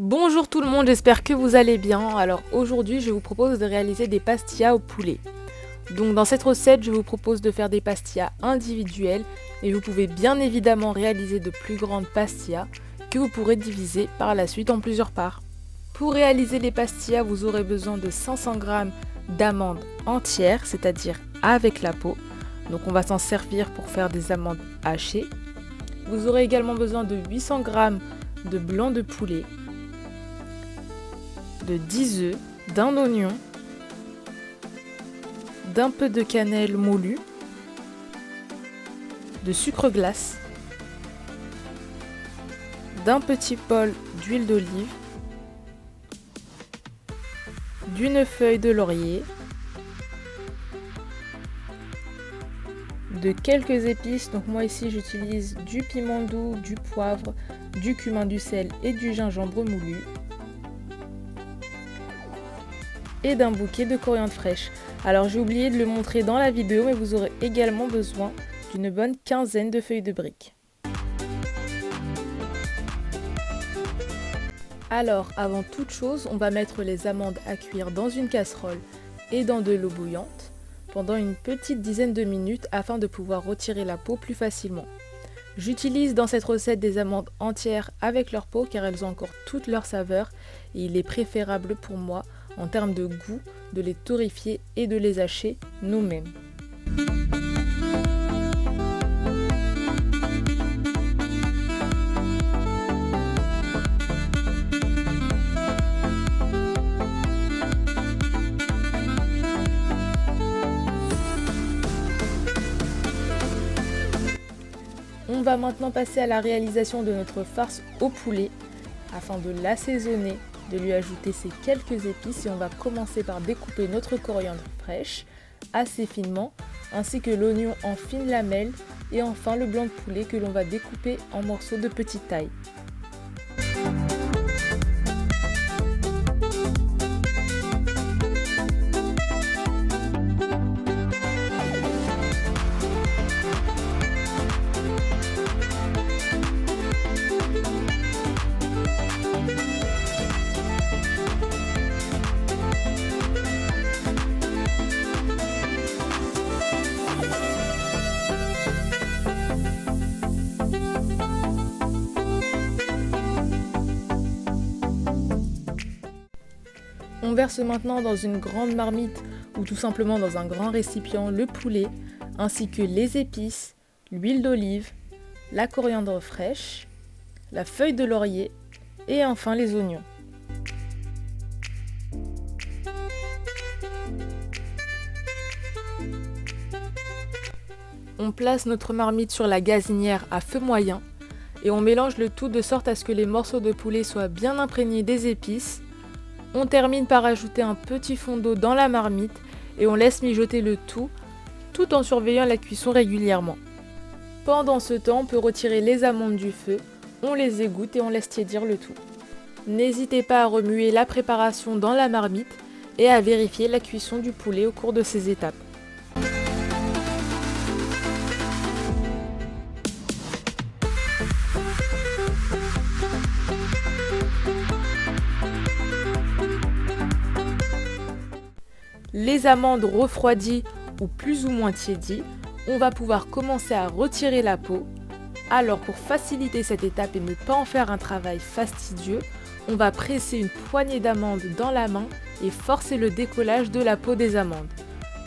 Bonjour tout le monde, j'espère que vous allez bien. Alors aujourd'hui, je vous propose de réaliser des pastillas au poulet. Donc dans cette recette, je vous propose de faire des pastillas individuelles et vous pouvez bien évidemment réaliser de plus grandes pastillas que vous pourrez diviser par la suite en plusieurs parts. Pour réaliser les pastillas, vous aurez besoin de 500 g d'amandes entières, c'est-à-dire avec la peau. Donc on va s'en servir pour faire des amandes hachées. Vous aurez également besoin de 800 g de blanc de poulet, de 10 œufs, d'un oignon, d'un peu de cannelle moulue, de sucre glace, d'un petit bol d'huile d'olive, d'une feuille de laurier, de quelques épices. Donc moi ici j'utilise du piment doux, du poivre, du cumin, du sel et du gingembre moulu, et d'un bouquet de coriandre fraîche. Alors j'ai oublié de le montrer dans la vidéo, mais vous aurez également besoin d'une bonne quinzaine de feuilles de briques. Alors avant toute chose, on va mettre les amandes à cuire dans une casserole et dans de l'eau bouillante pendant une petite dizaine de minutes afin de pouvoir retirer la peau plus facilement. J'utilise dans cette recette des amandes entières avec leur peau car elles ont encore toute leur saveur et il est préférable pour moi en termes de goût de les torréfier et de les hacher nous-mêmes. On va maintenant passer à la réalisation de notre farce au poulet afin de l'assaisonner, de lui ajouter ces quelques épices, et on va commencer par découper notre coriandre fraîche assez finement, ainsi que l'oignon en fines lamelles et enfin le blanc de poulet que l'on va découper en morceaux de petite taille. On verse maintenant dans une grande marmite ou tout simplement dans un grand récipient le poulet, ainsi que les épices, l'huile d'olive, la coriandre fraîche, la feuille de laurier et enfin les oignons. On place notre marmite sur la gazinière à feu moyen et on mélange le tout de sorte à ce que les morceaux de poulet soient bien imprégnés des épices. On termine par ajouter un petit fond d'eau dans la marmite et on laisse mijoter le tout en surveillant la cuisson régulièrement. Pendant ce temps, on peut retirer les amandes du feu, on les égoutte et on laisse tiédir le tout. N'hésitez pas à remuer la préparation dans la marmite et à vérifier la cuisson du poulet au cours de ces étapes. Les amandes refroidies ou plus ou moins tiédies, on va pouvoir commencer à retirer la peau. Alors pour faciliter cette étape et ne pas en faire un travail fastidieux, on va presser une poignée d'amandes dans la main et forcer le décollage de la peau des amandes.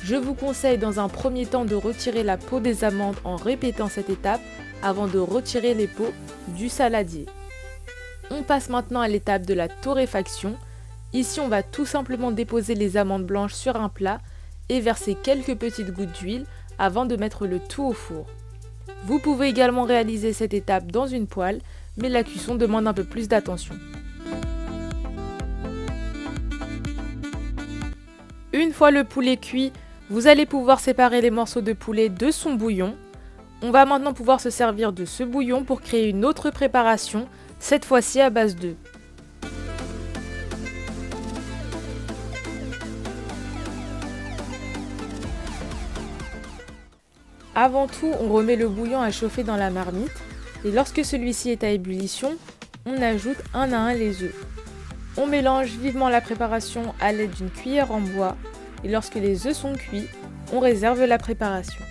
Je vous conseille dans un premier temps de retirer la peau des amandes en répétant cette étape avant de retirer les peaux du saladier. On passe maintenant à l'étape de la torréfaction. Ici, on va tout simplement déposer les amandes blanches sur un plat et verser quelques petites gouttes d'huile avant de mettre le tout au four. Vous pouvez également réaliser cette étape dans une poêle, mais la cuisson demande un peu plus d'attention. Une fois le poulet cuit, vous allez pouvoir séparer les morceaux de poulet de son bouillon. On va maintenant pouvoir se servir de ce bouillon pour créer une autre préparation, cette fois-ci à base d'œufs. Avant tout, on remet le bouillon à chauffer dans la marmite et lorsque celui-ci est à ébullition, on ajoute un à un les œufs. On mélange vivement la préparation à l'aide d'une cuillère en bois et lorsque les œufs sont cuits, on réserve la préparation.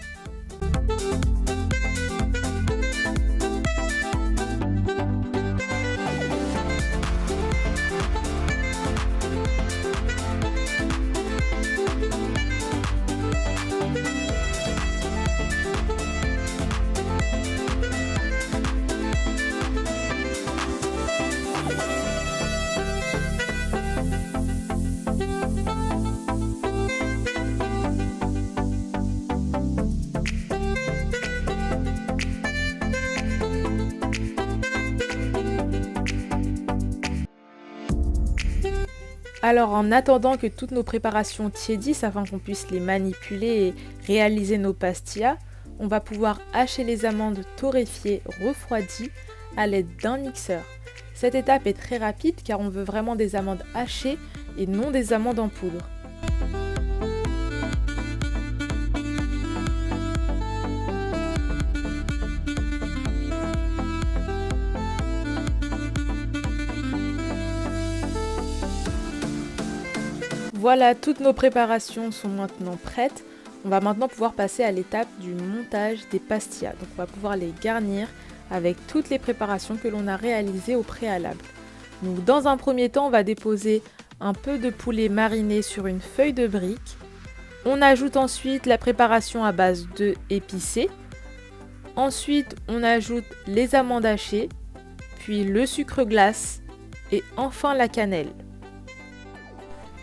Alors en attendant que toutes nos préparations tiédissent afin qu'on puisse les manipuler et réaliser nos pastillas, on va pouvoir hacher les amandes torréfiées refroidies à l'aide d'un mixeur. Cette étape est très rapide car on veut vraiment des amandes hachées et non des amandes en poudre. Voilà, toutes nos préparations sont maintenant prêtes. On va maintenant pouvoir passer à l'étape du montage des pastillas. Donc on va pouvoir les garnir avec toutes les préparations que l'on a réalisées au préalable. Donc dans un premier temps, on va déposer un peu de poulet mariné sur une feuille de brique. On ajoute ensuite la préparation à base d'œufs épicés. Ensuite, on ajoute les amandes hachées, puis le sucre glace et enfin la cannelle.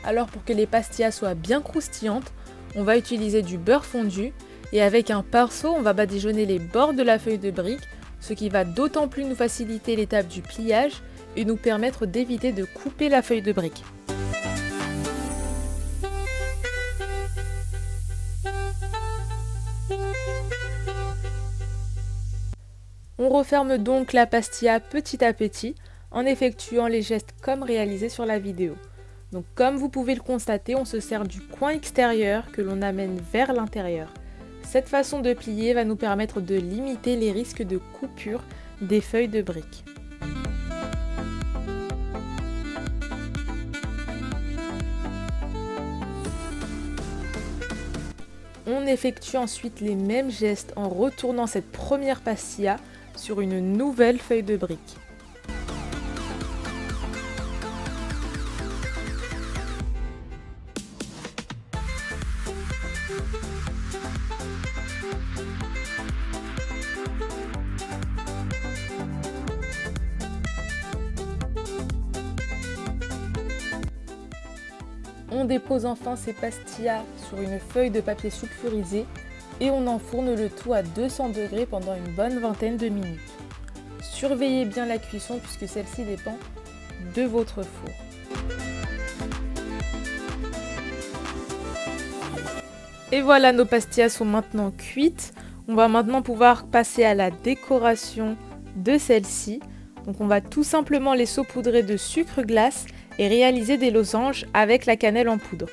Alors pour que les pastillas soient bien croustillantes, on va utiliser du beurre fondu et avec un pinceau, on va badigeonner les bords de la feuille de brique, ce qui va d'autant plus nous faciliter l'étape du pliage et nous permettre d'éviter de couper la feuille de brique. On referme donc la pastilla petit à petit en effectuant les gestes comme réalisés sur la vidéo. Donc comme vous pouvez le constater, on se sert du coin extérieur que l'on amène vers l'intérieur. Cette façon de plier va nous permettre de limiter les risques de coupure des feuilles de briques. On effectue ensuite les mêmes gestes en retournant cette première pastilla sur une nouvelle feuille de brique. On dépose enfin ces pastillas sur une feuille de papier sulfurisé et on enfourne le tout à 200 degrés pendant une bonne vingtaine de minutes. Surveillez bien la cuisson puisque celle-ci dépend de votre four. Et voilà, nos pastillas sont maintenant cuites. On va maintenant pouvoir passer à la décoration de celle-ci. Donc on va tout simplement les saupoudrer de sucre glace et réaliser des losanges avec la cannelle en poudre.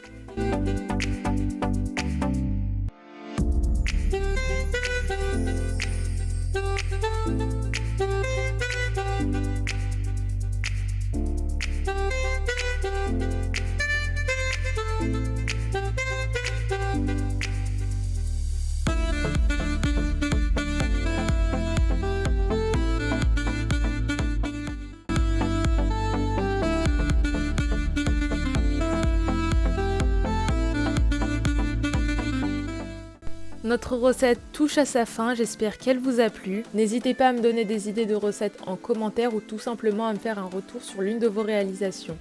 Notre recette touche à sa fin, j'espère qu'elle vous a plu. N'hésitez pas à me donner des idées de recettes en commentaire ou tout simplement à me faire un retour sur l'une de vos réalisations.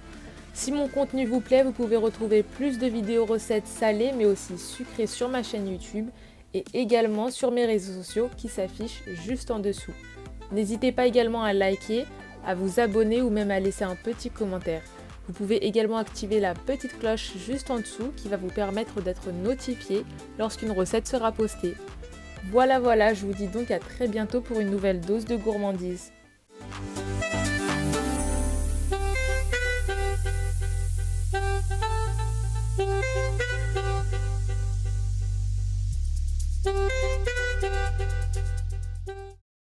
Si mon contenu vous plaît, vous pouvez retrouver plus de vidéos recettes salées mais aussi sucrées sur ma chaîne YouTube et également sur mes réseaux sociaux qui s'affichent juste en dessous. N'hésitez pas également à liker, à vous abonner ou même à laisser un petit commentaire. Vous pouvez également activer la petite cloche juste en dessous qui va vous permettre d'être notifié lorsqu'une recette sera postée. Voilà, je vous dis donc à très bientôt pour une nouvelle dose de gourmandise.